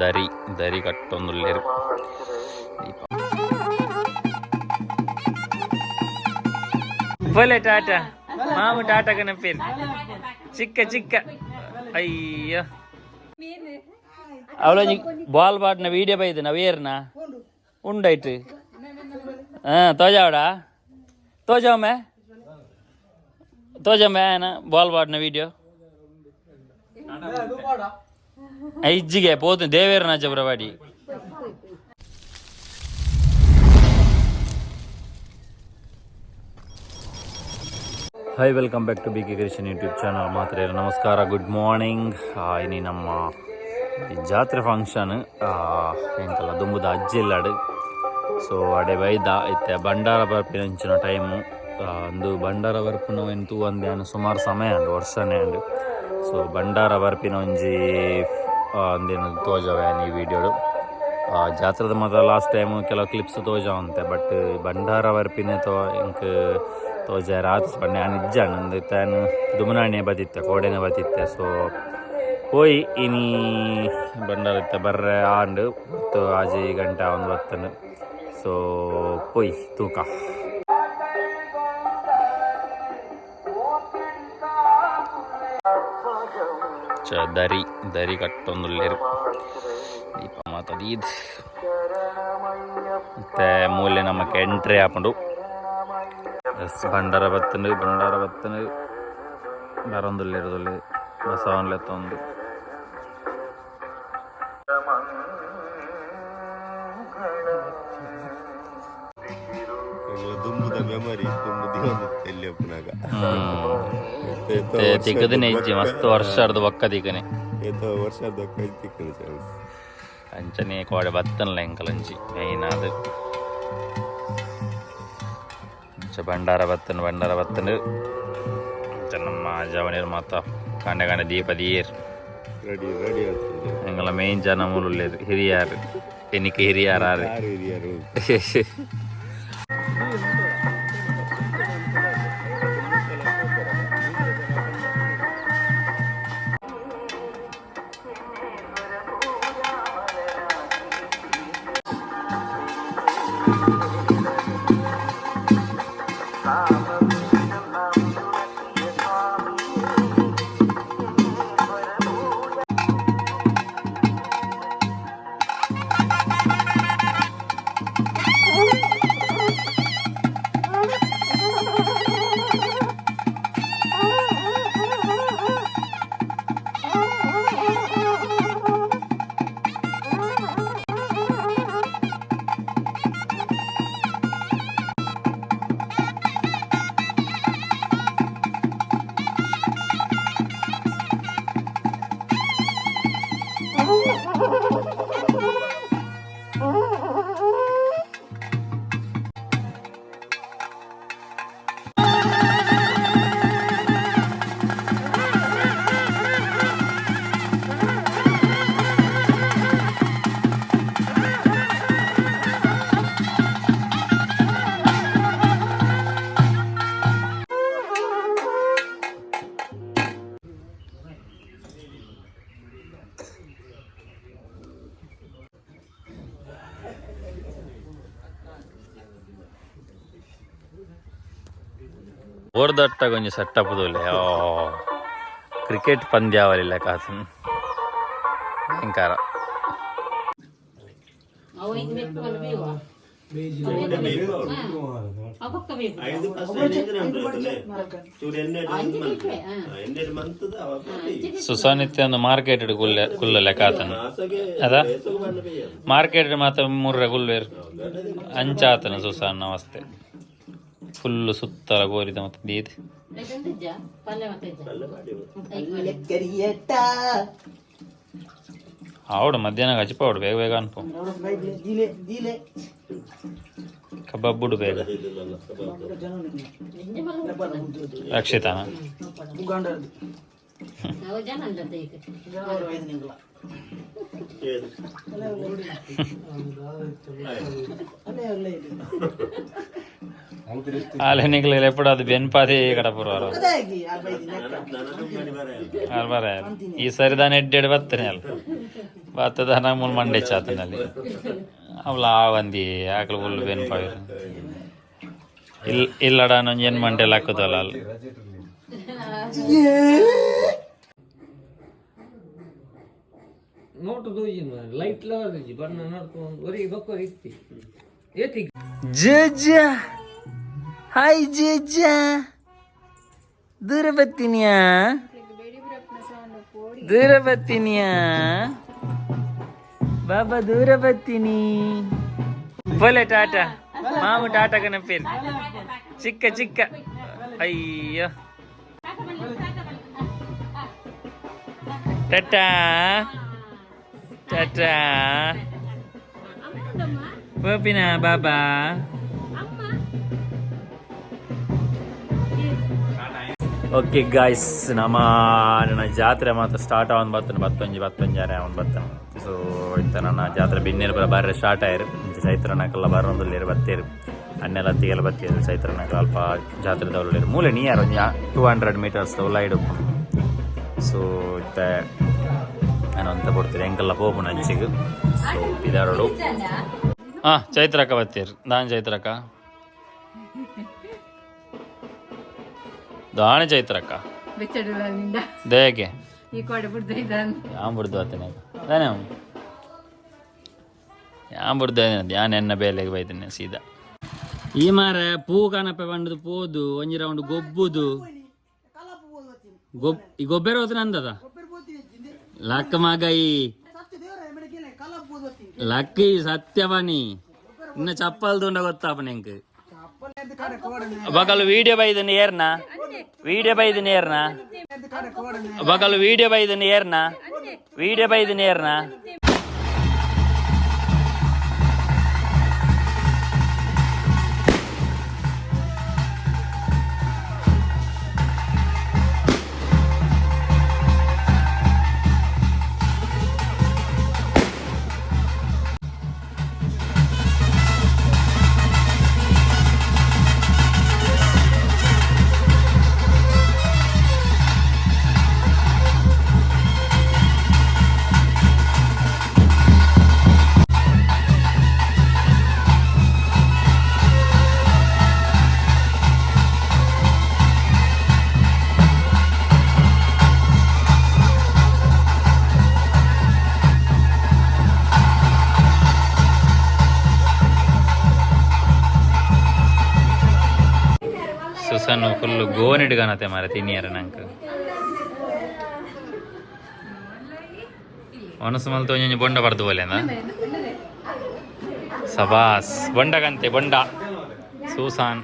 ದರಿ ದರಿ ಕಟ್ಟೊಂದುಲ್ಲೇರು ಬೋಲೆ ಟಾಟಾ ಮಾಮು ಟಾಟಾ ಕನಪೇರು ಚಿಕ್ಕ ಚಿಕ್ಕ ಅಯ್ಯೋ ಅವಳ ಬಾಲ್ ಬಾಟ್ನ ವೀಡಿಯೋ ಬೈದು ನವೇರ್ನ ಉಂಡಾಯ್ತು ತೋಜಾವಡ ತೋಜಾವಮ್ಮೆ ತೋಜಮ್ಮೆ ಬಾಲ್ ಬಾಟ್ನ ವೀಡಿಯೋ ಇಜ್ಜಿಗೆ ಪೋತು ದೇವೇರನ ಜಬ್ರವಾಡಿ hi welcome back to B K creation YouTube channel ಮಾತ್ರ ನಮಸ್ಕಾರ ಗುಡ್ ಮಾರ್ನಿಂಗ್ ಇನಿ ನಮ್ಮ ಜಾತ್ರೆ ಫಂಕ್ಷನ್ ಎಂಕಲ್ಲ ದುಂಬುದ ಅಜ್ಜಿಲ್ಲಾಡು ಸೊ ಅಡೆ ಬೈದ ಇತ್ತೆ ಬಂಡಾರ ಬರ್ಪಿನಂಚಿನ ಟೈಮು ಒಂದು ಬಂಡಾರ ಬರ್ಪಿನ ಎಂತೂ ಒಂದು ಸುಮಾರು ಸಮಯ ಉಂಡು ವರ್ಷನೇ ಉಂಡು ಸೊ ಬಂಡಾರ ಬರ್ಪಿನ ಒಂಜಿ ಒಂದೇನು ತೋಜವ್ಯಾನ ಈ ವಿಡಿಯೋಡು ಜಾತ್ರೆದ ಮಾತ್ರ ಲಾಸ್ಟ್ ಟೈಮು ಕೆಲವು ಕ್ಲಿಪ್ಸ್ ತೋಜಾವಂತೆ ಬಟ್ ಬಂಡಾರ ಬರ್ಪಿನ ಇಂಕ್ ತೋಜ ರಾತ್ರಿ ಪಂಡೆ ನಾನು ಇಜ್ಜಾಣ ಅಂದ್ರೆ ತಾನು ದುಮನಾಣೆ ಬತ್ತಿತ್ತೆ ಕೋಡೆನೆ ಬತ್ತಿತ್ತೆ ಸೊ ಹೋಯ್ ಇನಿ ಬಂಡಾರ ಇತ್ತೆ ಬರ್ರೆ ಆಂಡು ಮತ್ತು ಆಜಿ ಗಂಟೆ ಒಂದು ಬತ್ತನು ಸೊ ಪೊಯ್ ತೂಕ ದರಿ ದರಿ ಕಟ್ಟೊಂದುಲ್ಲೇರು ದೀಪ ಮಾತಾಡೀದ್ ಮತ್ತೆ ಮೂಲೆ ನಮಕ್ಕೆ ಎಂಟ್ರಿ ಹಾಕೊಂಡು ಬಂಡಾರ ಬತ್ತನು ಬರೊಂದುಲ್ಲೇರದಲ್ಲಿ ಬಸವನ್ಲೆತ್ತೊಂದು ತಿಕ್ಕದಿನ ಇಜ್ಜಿ ಮಸ್ತ್ ವರ್ಷ ಅರ್ದು ಬಕ್ಕ ತಿಕ್ಕನೆ ಅಂಚನೆ ಕೋಡೆ ಬತ್ತನಲ್ಲ ಎಂಕಲಂಚಿ ಮೈನ್ ಅದು ಬಂಡಾರ ಬತ್ತನು ನಮ್ಮ ಜವನೀರು ಮಾತ ಕಂಡ ದೀಪ ದೀರ್ ಎಂಗಲ ಮೇನ್ ಜನ ಮೂಲುಳ್ಳೇದು ಹಿರಿಯಾರು ಎನಿಕೆ ಹಿರಿಯಾರು ಓರ್ದಟ್ಟ ಕೊಂಚ ಸಟ್ಟಪ್ಪದೂಲೆ ಕ್ರಿಕೆಟ್ ಪಂದ್ಯಾವಲಿಲ್ಲ ಕಾಸನ್ ಭಯಂಕರ ಸುಸಾನಿತ್ಯ ಒಂದು ಮಾರ್ಕೆಟ್ ಕುಲ್ಲ ಲೆಕ್ಕಾತನು ಅದ ಮಾರ್ಕೆಟ್ ಮಾತ್ರ 3 ಕುಲ್ಲೇರು ಅಂಚಾತನು ಸುಸಾನ್ ಅವಸ್ಥೆ ಫುಲ್ಲು ಸುತ್ತಲ ಗೋರಿದ ಮತ್ತೆ ದೀದ್ ಆವಡು ಮಧ್ಯಾಹ್ನ ಹಚ್ಚಿಪಾವಡು ಬೇಗ ಬೇಗ ಅನ್ಪೋ ಕಬಾಬ್ ಬಿಡು ಬೇಗ ರಕ್ಷಿತಾನ ఆలనికలు ఎప్పుడు అది బెన్పాది కడపురారు ಬರ ಈ ಸರಿ ದಾನ ಎಡ್ಡೆಡು ಬತ್ತನೆ ಅಲ್ಲ ಬತ್ತದ ನಮ್ಮಲ್ಲಿ ಮಂಡೆ ಚಾತನಲ್ಲಿ ಅವಳ ಆ ಒಂದಿ ಆಕಳು ಹುಲ್ಲು ಬೆನ್ಪಾಗಿರು ಇಲ್ಲಡ ನಂಗೆ ಏನು ಮಂಟೆಲ್ಲ ಹಾಕೋದಲ್ಲ ಅಲ್ಲಿ ಜಜ್ಜ ಹಾಯ್ ಜಜ್ಜ ದೂರ ಬರ್ತೀನಿಯಾ ದೂರ ಬರ್ತೀನಿಯಾ ಬಾಬಾ ದೂರ ಬರ್ತೀನಿ ಬೋಲೆ ಟಾಟಾ ಮಾಮು ಟಾಟಾ ಕನಪೇರು ಚಿಕ್ಕ ಚಿಕ್ಕ ಅಯ್ಯೋ ಟಾಟಾ ಟಾಟಾ ಪೋಪಿನ ಬಾಬಾ ಓಕೆ ಗಾಯ್ಸ್ ನನ್ನ ಜಾತ್ರೆ ಮಾತ್ರ ಸ್ಟಾರ್ಟ್ ಆವನ್ ಬರ್ತಾನೆ 11 ಅವನ್ ಬರ್ತಾನೆ ಸೊ ಇಂತ ನನ್ನ ಜಾತ್ರೆ ಬಿನ್ನೇರು ಬಾರಿ ಸ್ಟಾರ್ಟ್ ಆಯ್ರು ಚೈತ್ರನಕ್ಕೆಲ್ಲ ಬರೋದಿಲ್ಲ ಬತ್ತೇರು ಅನ್ನೆಲ್ಲ ಅತ್ತಿಗೆಲ್ಲ ಬತ್ತೇರು ಚೈತ್ರನಕ್ಕೆ ಅಲ್ಪ ಜಾತ್ರೆ ದೌಲಿರು ಮೂಲೆ ನಿಯರ್ 200 ಮೀಟರ್ಸ್ ಎಲ್ಲ ಇಡಬೇಕು ಸೊ ಇತ್ತ ಅಂತ ಕೊಡ್ತೀರಿ ಹೆಂಗೆಲ್ಲ ಹೋಗ್ಬು ನಂಚಿಗೆ ಸೊ ಇದಾರೋಡು ಹಾಂ ಚೈತ್ರಕ್ಕ ಬತ್ತೀರಿ ನಾನು ಚೈತ್ರಕ್ಕ ದಾಣೆ ಚೈತ್ರಕ್ಕ ದೇಗೆ ಯಾನ್ ಬಿಡ್ದು ಆತನೆ ಯಾನ್ ಬಿಡ್ದು ಯಾನ್ ಎನ್ನ ಬೇಲೆಗೆ ಬೈತೇನೆ ಸೀದಾ ಈ ಮಾರ ಪೂ ಕಾನಪ್ಪೆ ಬಂಡದು ಪೋದು ಒಂಜಿ ರೌಂಡ್ ಗೊಬ್ಬುದು ಈ ಗೊಬ್ಬರ ಹೋದ್ರೆ ಅಂದದ ಲಕ್ಕ ಮಗೈ ಲಕ್ಕಿ ಸತ್ಯವನಿ ಇನ್ನ ಚಪ್ಪಲ್ ದುಂಡ ಗೊತ್ತಾಪ ನಿಂಗೆ ಬಗಲು ವಿಡಿಯೋ ಬೈದನ್ ಏರ್ನ ವಿಡಿಯೋ ಬೈದನ್ ಏರ್ನ ಬಗಲು ವಿಡಿಯೋ ಬೈದನ್ ಏರ್ನ ವಿಡಿಯೋ ಬೈದನ್ ಏರ್ನ ಸುಸನ್ನು ಫುಲ್ಲು ಗೋನಿಡ್ ಕಾಣತ್ತೆ ಮಾರ ತಿನ್ನಿಯಾರ ನಂಗೆ ಒನಸು ಮಲ್ತು ಒಂಜಿ ಬೊಂಡ ಬರ್ದು ಬೋಲೆಂದ ಸಬಾಸ್ ಬೊಂಡ ಕಂತೆ ಬೊಂಡ ಸೂಸಾನ್